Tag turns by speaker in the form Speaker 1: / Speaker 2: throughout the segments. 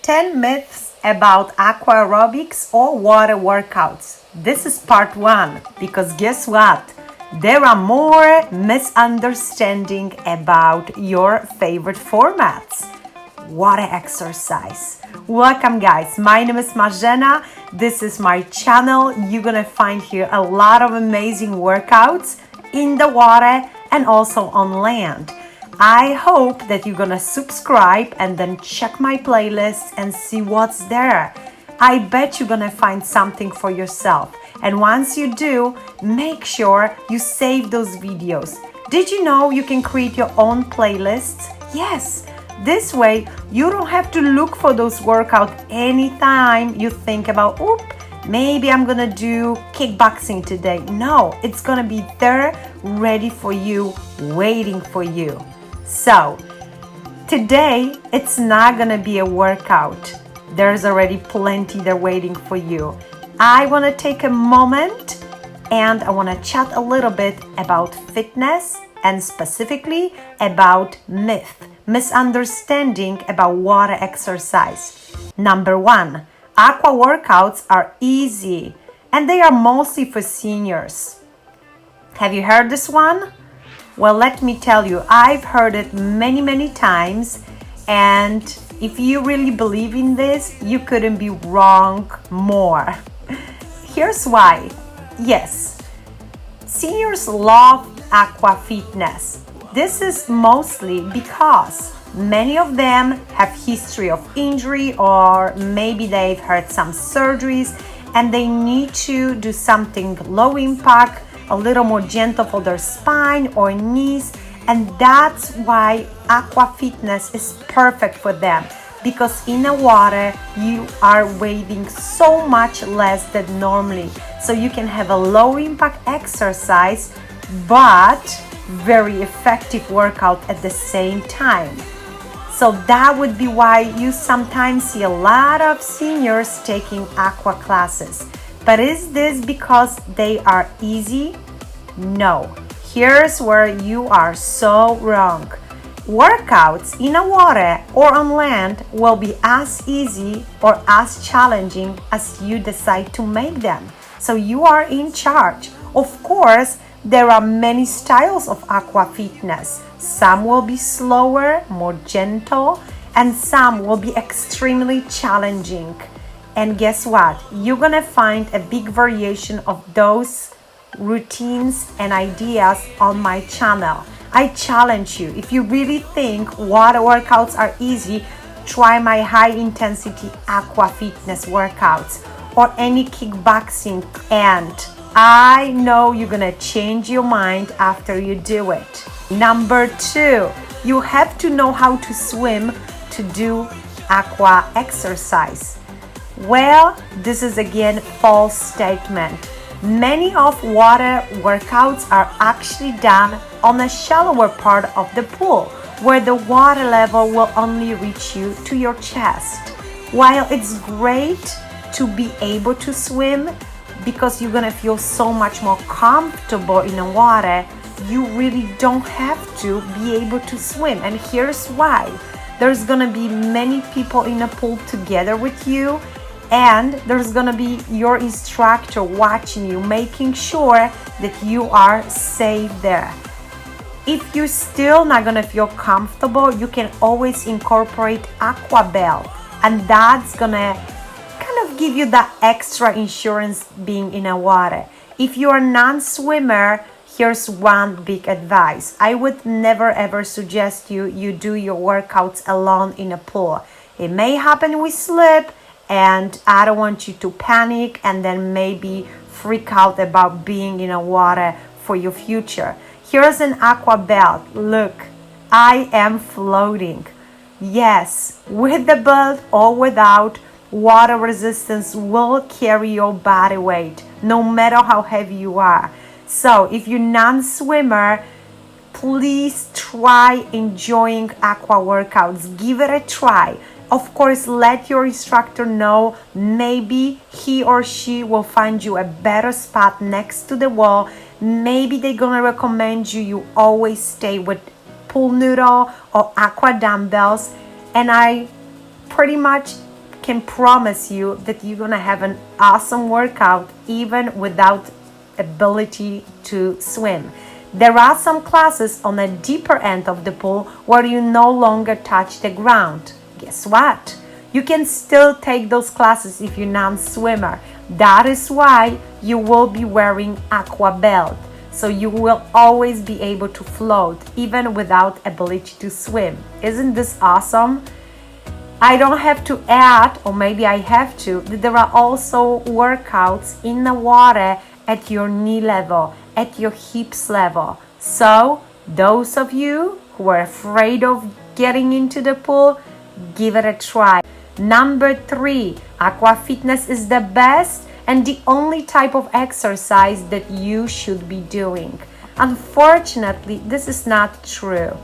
Speaker 1: 10 myths about aqua aerobics or water workouts. This is part 1 because guess what? There are more misunderstanding about your favorite formats. Water exercise. Welcome guys, my name is Marzena. This is my channel. You're gonna find here a lot of amazing workouts in the water and also on land. I hope that you're gonna subscribe and then check my playlist and see what's there. I bet you're gonna find something for yourself. And once you do, make sure you save those videos. Did you know you can create your own playlists? Yes. This way, you don't have to look for those workouts anytime you think about, maybe I'm gonna do kickboxing today. No, it's gonna be there, ready for you, waiting for you. So, today, it's not gonna be a workout. There's already plenty there waiting for you. I wanna take a moment and I wanna chat a little bit about fitness and specifically about misunderstanding about water exercise. Number 1, aqua workouts are easy and they are mostly for seniors. Have you heard this one? Well, let me tell you, I've heard it many times, and if you really believe in this, you couldn't be wrong more. Here's why. Yes, seniors love aqua fitness. This is mostly because many of them have history of injury or maybe they've had some surgeries and they need to do something low impact, a little more gentle for their spine or knees, and that's why aqua fitness is perfect for them because in the water you are weighing so much less than normally, so you can have a low impact exercise but very effective workout at the same time. So that would be why you sometimes see a lot of seniors taking aqua classes. But is this because they are easy? No. Here's where you are so wrong. Workouts in the water or on land will be as easy or as challenging as you decide to make them. So you are in charge. Of course, there are many styles of aqua fitness. Some will be slower, more gentle, and some will be extremely challenging. And guess what? You're gonna find a big variation of those routines and ideas on my channel. I challenge you, if you really think water workouts are easy, try my high intensity aqua fitness workouts or any kickboxing, and I know you're gonna change your mind after you do it. Number 2, you have to know how to swim to do aqua exercise. Well, this is again false statement. Many of water workouts are actually done on a shallower part of the pool where the water level will only reach you to your chest. While it's great to be able to swim because you're gonna feel so much more comfortable in the water, you really don't have to be able to swim. And here's why. There's gonna be many people in a pool together with you, and there's gonna be your instructor watching you, making sure that you are safe there. If you're still not gonna feel comfortable, you can always incorporate aqua belt, and that's gonna kind of give you that extra insurance being in the water. If you're a non-swimmer, here's one big advice. I would never ever suggest you do your workouts alone in a pool. It may happen we slip, and I don't want you to panic and then maybe freak out about being in the water for your future. Here's an aqua belt. Look, I am floating. Yes, with the belt or without, water resistance will carry your body weight no matter how heavy you are. So if you're non-swimmer, please try enjoying aqua workouts. Give it a try. Of course, let your instructor know. Maybe he or she will find you a better spot next to the wall. Maybe they're gonna recommend you always stay with pool noodle or aqua dumbbells. And I pretty much can promise you that you're gonna have an awesome workout even without ability to swim. There are some classes on the deeper end of the pool where you no longer touch the ground. Guess what? You can still take those classes if you're non-swimmer. That is why you will be wearing aqua belt. So you will always be able to float even without ability to swim. Isn't this awesome? I don't have to add, or maybe I have to, that there are also workouts in the water at your knee level, at your hips level. So those of you who are afraid of getting into the pool, give it a try. Number 3, aqua fitness is the best and the only type of exercise that you should be doing. Unfortunately, this is not true.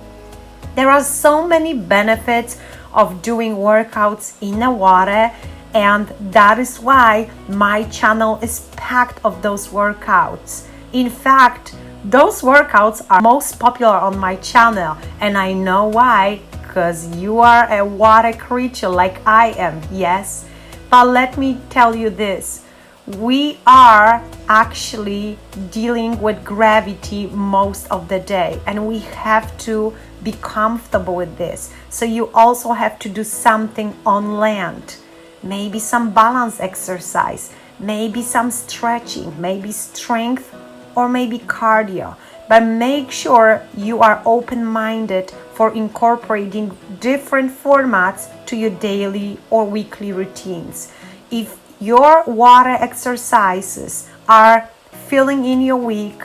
Speaker 1: There are so many benefits of doing workouts in the water, and that is why my channel is packed of those workouts. In fact, those workouts are most popular on my channel, and I know why, because you are a water creature like I am, yes? But let me tell you this. We are actually dealing with gravity most of the day, and we have to be comfortable with this. So you also have to do something on land. Maybe some balance exercise, maybe some stretching, maybe strength, or maybe cardio. But make sure you are open-minded for incorporating different formats to your daily or weekly routines. If your water exercises are filling in your week,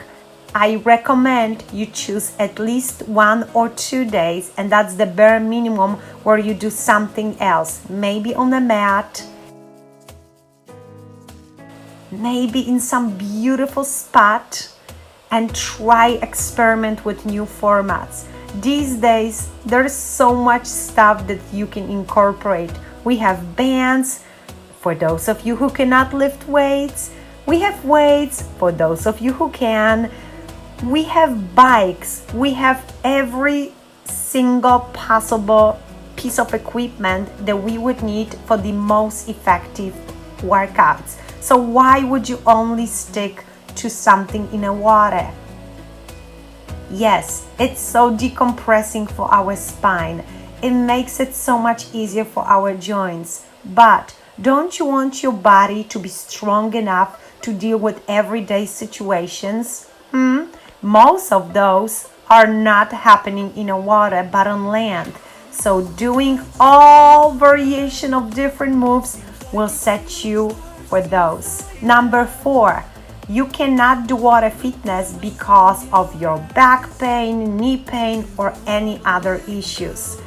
Speaker 1: I recommend you choose at least 1 or 2 days, and that's the bare minimum, where you do something else. Maybe on the mat, maybe in some beautiful spot, and try experiment with new formats. These days, there's so much stuff that you can incorporate. We have bands for those of you who cannot lift weights. We have weights for those of you who can. We have bikes. We have every single possible piece of equipment that we would need for the most effective workouts. So why would you only stick to something in the water? Yes, it's so decompressing for our spine. It makes it so much easier for our joints. But don't you want your body to be strong enough to deal with everyday situations? Most of those are not happening in the water, but on land. So doing all variation of different moves will set you for those. Number 4, you cannot do water fitness because of your back pain, knee pain, or any other issues.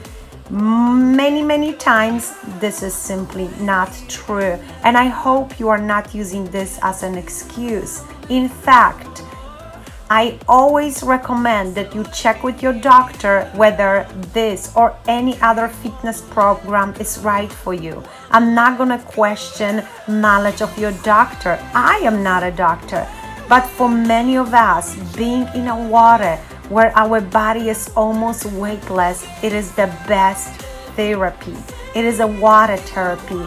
Speaker 1: Many times this is simply not true, and I hope you are not using this as an excuse. In fact, I always recommend that you check with your doctor whether this or any other fitness program is right for you. I'm not gonna question knowledge of your doctor. I am not a doctor, but for many of us, being in a water where our body is almost weightless, it is the best therapy. It is a water therapy.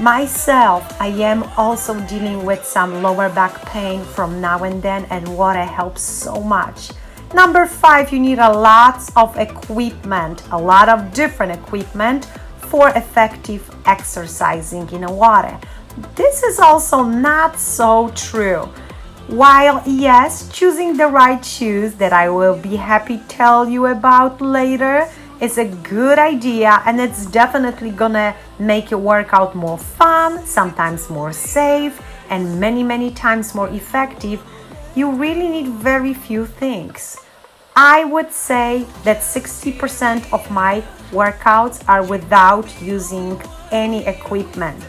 Speaker 1: Myself, I am also dealing with some lower back pain from now and then, and water helps so much. Number 5, you need a lot of equipment, a lot of different equipment for effective exercising in the water. This is also not so true. While yes, choosing the right shoes that I will be happy to tell you about later is a good idea, and it's definitely gonna make your workout more fun, sometimes more safe, and many times more effective, you really need very few things. I would say that 60% of my workouts are without using any equipment.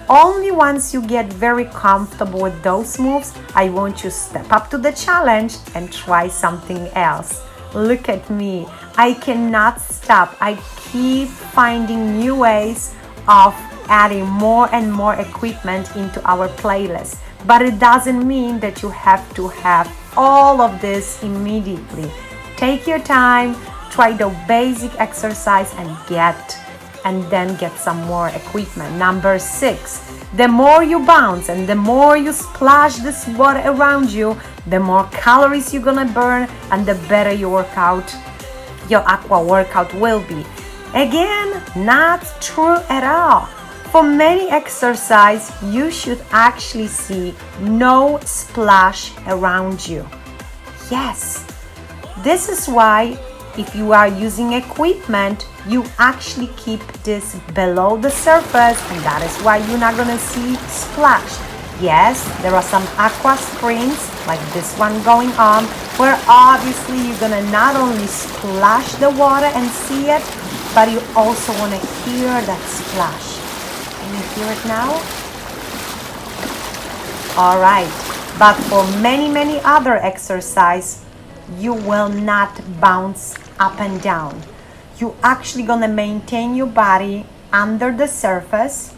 Speaker 1: Only once you get very comfortable with those moves, I want you to step up to the challenge and try something else. Look at me. I cannot stop. I keep finding new ways of adding more and more equipment into our playlist. But it doesn't mean that you have to have all of this immediately. Take your time, try the basic exercise, and get and then get some more equipment. Number 6, the more you bounce and the more you splash this water around you, the more calories you're gonna burn and the better your aqua workout will be. Again, not true at all. For many exercise, you should actually see no splash around you. Yes, this is why if you are using equipment, you actually keep this below the surface, and that is why you're not gonna see splash. Yes, there are some aqua springs like this one going on, where obviously you're gonna not only splash the water and see it, but you also wanna hear that splash. Can you hear it now? All right, but for many other exercise, you will not bounce up and down. You're actually gonna maintain your body under the surface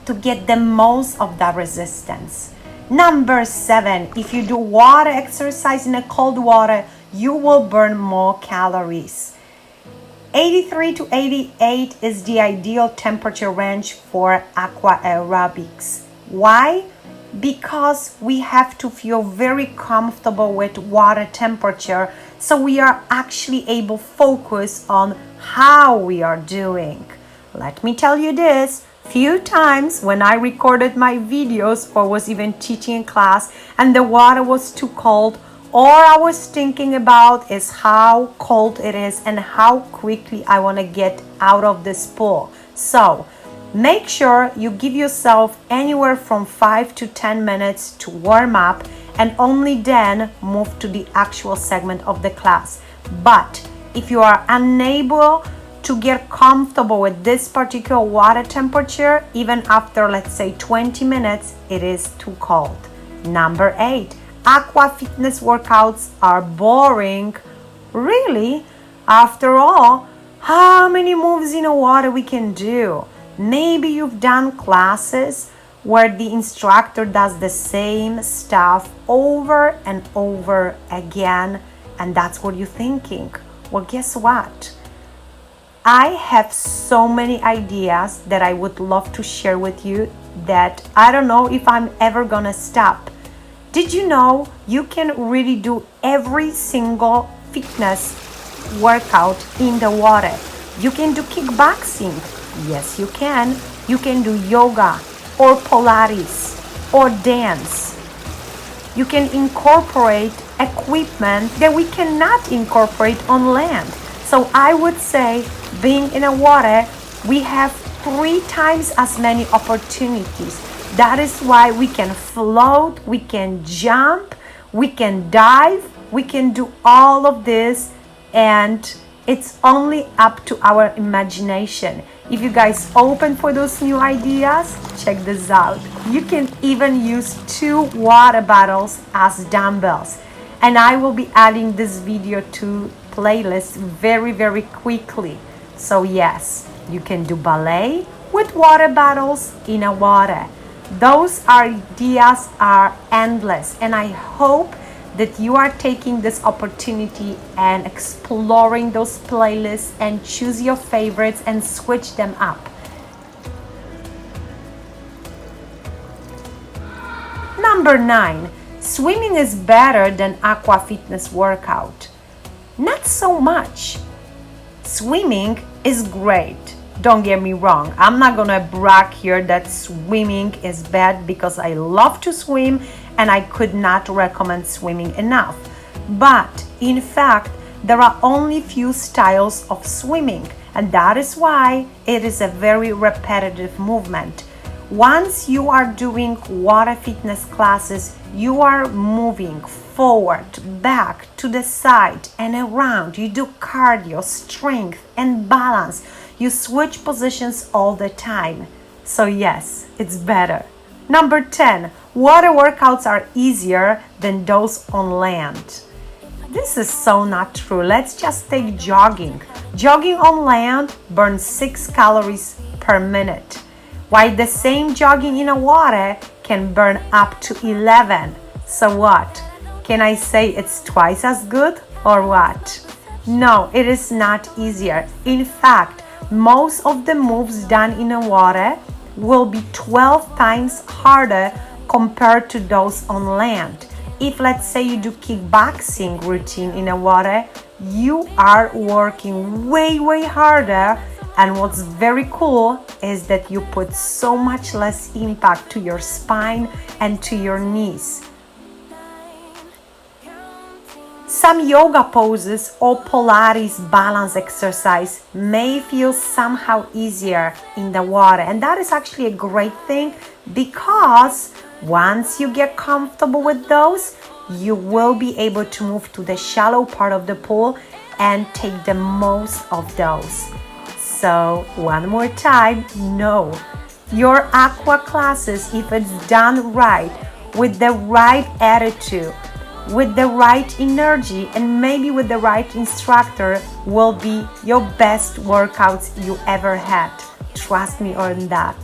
Speaker 1: to get the most of that resistance. Number 7, if you do water exercise in a cold water, you will burn more calories. 83 to 88 is the ideal temperature range for aqua aerobics. Why? Because we have to feel very comfortable with water temperature, so we are actually able to focus on how we are doing. Let me tell you this, few times when I recorded my videos or was even teaching in class and the water was too cold, all I was thinking about is how cold it is and how quickly I want to get out of this pool. So make sure you give yourself anywhere from 5 to 10 minutes to warm up, and only then move to the actual segment of the class. But if you are unable to get comfortable with this particular water temperature, even after, let's say, 20 minutes, it is too cold. Number 8, aqua fitness workouts are boring. Really? After all, how many moves in the water we can do? Maybe you've done classes where the instructor does the same stuff over and over again, and that's what you're thinking. Well, guess what? I have so many ideas that I would love to share with you that I don't know if I'm ever gonna stop. Did you know you can really do every single fitness workout in the water? You can do kickboxing. Yes, you can. You can do yoga or Pilates or dance. You can incorporate equipment that we cannot incorporate on land. So I would say, being in the water, we have 3 times as many opportunities. That is why we can float, we can jump, we can dive, we can do all of this, and it's only up to our imagination. If you guys open for those new ideas, check this out. You can even use 2 water bottles as dumbbells. And I will be adding this video to playlist very quickly. So yes, you can do ballet with water bottles in a water. Those ideas are endless, and I hope that you are taking this opportunity and exploring those playlists and choose your favorites and switch them up. Number 9, swimming is better than aqua fitness workout. Not so much. Swimming is great. Don't get me wrong. I'm not gonna brag here that swimming is bad, because I love to swim and I could not recommend swimming enough. But in fact, there are only few styles of swimming, and that is why it is a very repetitive movement. Once you are doing water fitness classes, you are moving forward, back, to the side and around. You do cardio, strength and balance. You switch positions all the time. So yes, it's better. Number 10, water workouts are easier than those on land. This is so not true. Let's just take jogging. Jogging on land burns 6 calories per minute, while the same jogging in the water can burn up to 11. So what? Can I say it's twice as good or what? No, it is not easier. In fact, most of the moves done in the water will be 12 times harder compared to those on land. If let's say you do kickboxing routine in the water, you are working way harder, and what's very cool is that you put so much less impact to your spine and to your knees. Some yoga poses or Pilates balance exercise may feel somehow easier in the water, and that is actually a great thing, because once you get comfortable with those, you will be able to move to the shallow part of the pool and take the most of those. So one more time, no, your aqua classes, if it's done right, with the right attitude, with the right energy, and maybe with the right instructor, will be your best workouts you ever had. Trust me on that.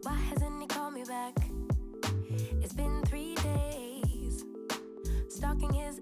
Speaker 2: Why hasn't he called me back? It's been 3 days. Stalking his